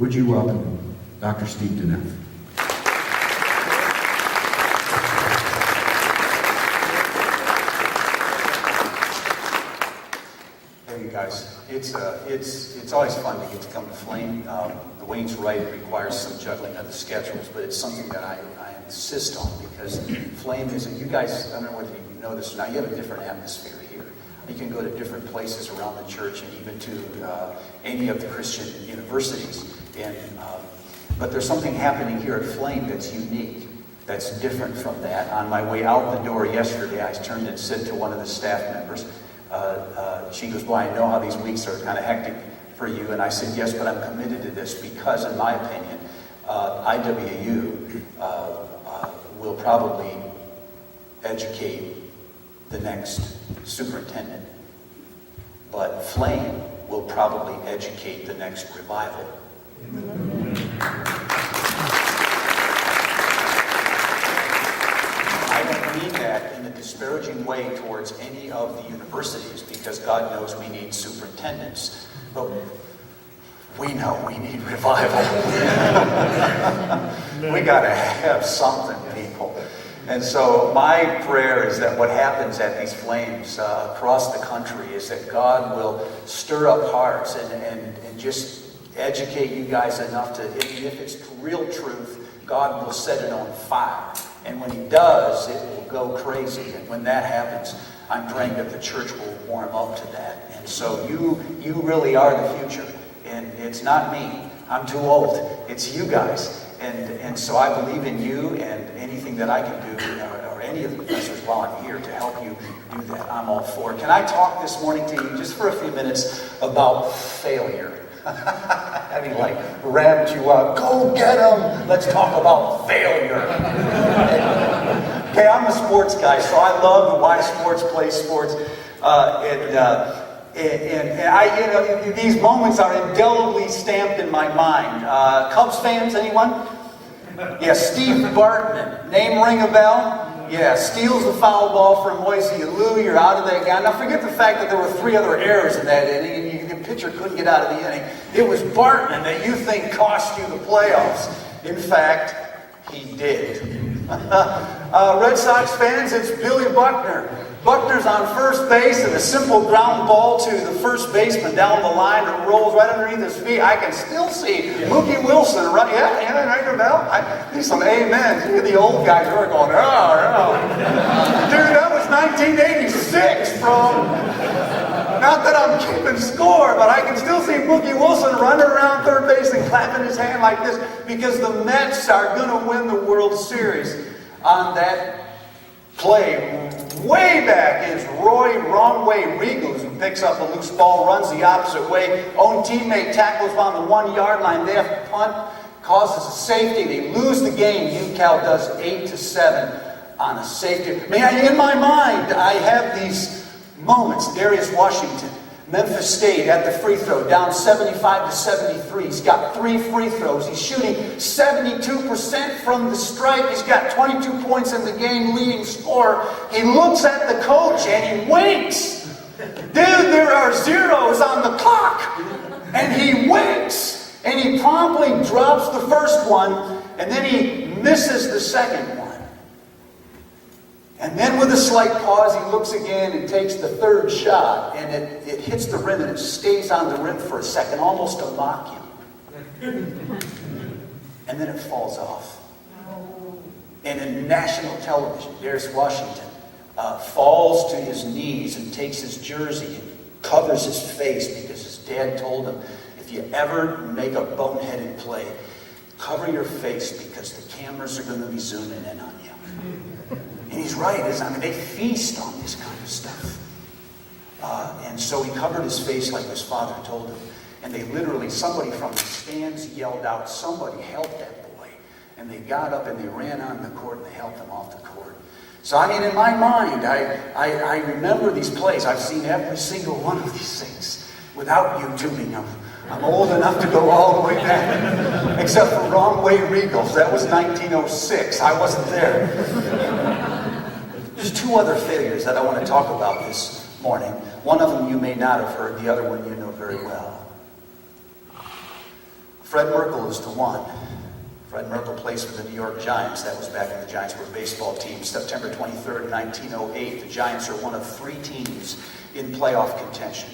Would you welcome Dr. Steve Deneff? Hey, you guys. It's always fun to get to come to Flame. Wayne's right, it requires some juggling of the schedules, but it's something that I insist on because Flame is, you guys, I don't know whether you know this or not, you have a different atmosphere here. You can go to different places around the church and even to any of the Christian universities. But there's something happening here at Flame that's unique, that's different from that. On my way out the door yesterday, I turned and said to one of the staff members, she goes, well, I know how these weeks are kind of hectic for you. And I said, yes, but I'm committed to this because, in my opinion, IWU will probably educate the next superintendent. But Flame will probably educate the next revival. I don't mean that in a disparaging way towards any of the universities because God knows we need superintendents. But we know we need revival. We got to have something, people. And so my prayer is that what happens at these Flames across the country is that God will stir up hearts and just educate you guys enough to, if it's real truth, God will set it on fire. And when he does, it will go crazy. And when that happens, I'm praying that the church will warm up to that. And so you really are the future. And it's not me. I'm too old. It's you guys. And so I believe in you and anything that I can do, or any of the professors while I'm here to help you do that. I'm all for it. Can I talk this morning to you just for a few minutes about failure? Having ramped you up. Go get them! Let's talk about failure. Okay, I'm a sports guy, so I love to watch sports, play sports. And I, these moments are indelibly stamped in my mind. Cubs fans, anyone? Yeah, Steve Bartman. Name ring a bell? Yeah, steals the foul ball from Moisey Lou. You're out of that game. Now forget the fact that there were 3 other errors in that inning, and the pitcher couldn't get out of the inning. It was Bartman that you think cost you the playoffs. In fact, he did. Red Sox fans, it's Billy Buckner. Buckner's on first base, and a simple ground ball to the first baseman down the line that rolls right underneath his feet. I can still see Mookie Wilson, right? Yeah, right there, Bell. I need some amens. Look at the old guys who are going, oh. Dude, that was 1986, bro. Not that I'm keeping score, but I can still see Mookie Wilson running around third base and clapping his hand like this because the Mets are going to win the World Series. On that play, way back is Roy Wrong-Way Regals, who picks up a loose ball, runs the opposite way. Own teammate tackles on the 1-yard line. They have to punt, causes a safety. They lose the game. UCal does 8-7 on a safety. I mean, in my mind, I have these moments. Darius Washington, Memphis State at the free throw, down 75-73. He's got 3 free throws. He's shooting 72% from the stripe. He's got 22 points in the game, leading scorer. He looks at the coach and he winks. Dude, there are zeros on the clock. And he winks. And he promptly drops the first one, and then he misses the second one. And then with a slight pause, he looks again and takes the third shot. And it hits the rim and it stays on the rim for a second, almost to mock him. And then it falls off. And in national television, Darius Washington falls to his knees and takes his jersey and covers his face because his dad told him, if you ever make a boneheaded play, cover your face because the cameras are going to be zooming in on you. And he's right. They feast on this kind of stuff. And so he covered his face like his father told him. And they literally, somebody from the stands yelled out, somebody help that boy. And they got up and they ran on the court and they helped him off the court. So in my mind, I remember these plays. I've seen every single one of these things without YouTubing them. I'm old enough to go all the way back. Except for Wrong-Way Regals. That was 1906. I wasn't there. There's 2 other failures that I want to talk about this morning. One of them you may not have heard, the other one you know very well. Fred Merkle is the one. Fred Merkle plays for the New York Giants. That was back when the Giants were a baseball team. September 23rd, 1908. The Giants are one of 3 teams in playoff contention.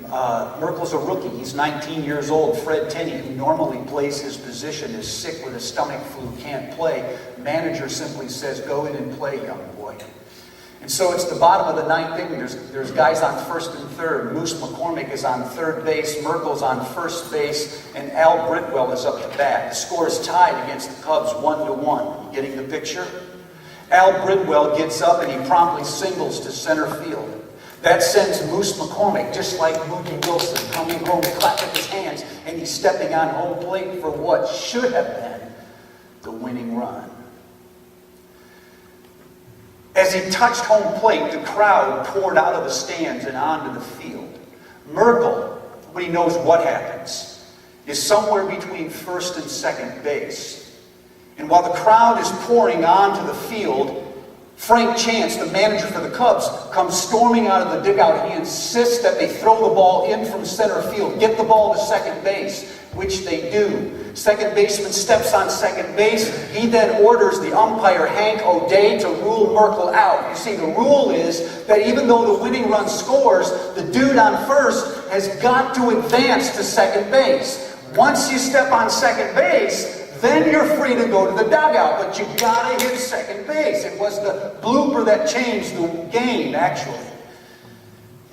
Merkle's a rookie. He's 19 years old. Fred Tenney, who normally plays his position, is sick with a stomach flu, can't play. Manager simply says, go in and play, young boy. And so it's the bottom of the 9th inning. There's guys on first and third. Moose McCormick is on third base. Merkle's on first base. And Al Britwell is up to bat. The score is tied against the Cubs 1-1. Getting the picture? Al Britwell gets up and he promptly singles to center field. That sends Moose McCormick, just like Mookie Wilson, coming home, clapping his hands, and he's stepping on home plate for what should have been the winning run. As he touched home plate, the crowd poured out of the stands and onto the field. Merkle, nobody knows what happens, is somewhere between first and second base. And while the crowd is pouring onto the field, Frank Chance, the manager for the Cubs, comes storming out of the dugout. He insists that they throw the ball in from center field, get the ball to second base, which they do. Second baseman steps on second base. He then orders the umpire, Hank O'Day, to rule Merkle out. You see, the rule is that even though the winning run scores, the dude on first has got to advance to second base. Once you step on second base, then you're free to go to the dugout, but you gotta hit second base. It was the blooper that changed the game, actually.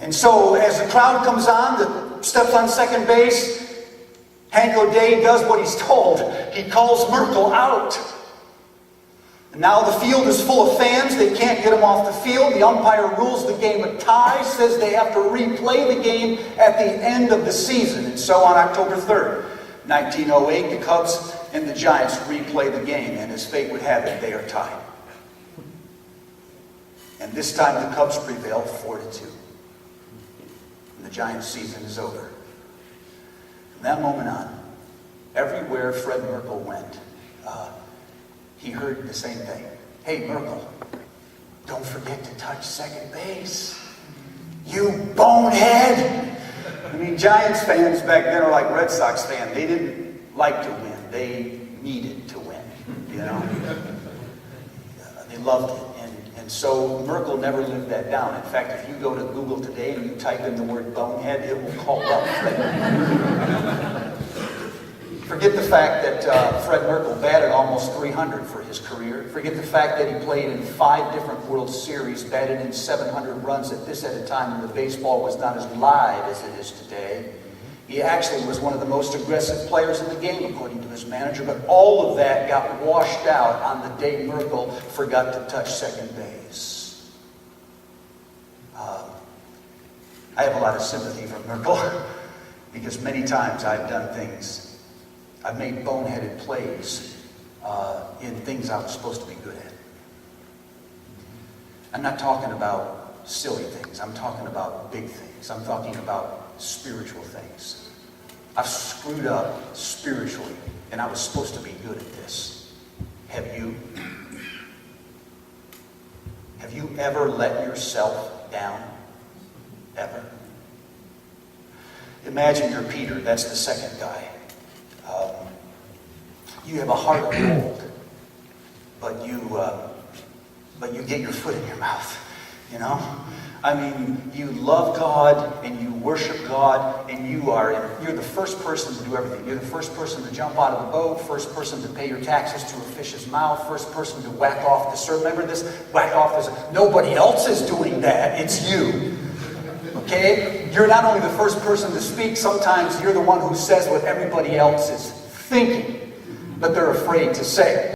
And so, as the crowd comes on, the steps on second base, Hank O'Day does what he's told. He calls Merkle out. And now the field is full of fans. They can't get him off the field. The umpire rules the game a tie, says they have to replay the game at the end of the season. And so on October 3rd, 1908, the Cubs and the Giants replay the game, and as fate would have it, they are tied. And this time the Cubs prevail 4-2. And the Giants' season is over. From that moment on, everywhere Fred Merkle went, he heard the same thing. Hey, Merkle, don't forget to touch second base. You bonehead! I mean, Giants fans back then are like Red Sox fans. They didn't like to win. They needed to win, you know? They loved it. And so Merkle never lived that down. In fact, if you go to Google today and you type in the word bonehead, it will call up Fred. Forget the fact that Fred Merkle batted almost 300 for his career. Forget the fact that he played in 5 different World Series, batted in 700 runs at a time when the baseball was not as live as it is today. He actually was one of the most aggressive players in the game, according to his manager, but all of that got washed out on the day Merkle forgot to touch second base. I have a lot of sympathy for Merkle because many times I've done things, I've made boneheaded plays in things I was supposed to be good at. I'm not talking about silly things. I'm talking about big things. I'm talking about spiritual things. I've screwed up spiritually, and I was supposed to be good at this. Have you? Have you ever let yourself down? Ever? Imagine you're Peter. That's the second guy. You have a heart of gold, but you get your foot in your mouth, you know? I mean, you love God and you worship God, and you're the first person to do everything. You're the first person to jump out of the boat, first person to pay your taxes to a fish's mouth, first person to whack off the serve. Remember this? Whack off the serve. Nobody else is doing that. It's you. Okay? You're not only the first person to speak, sometimes you're the one who says what everybody else is thinking, but they're afraid to say.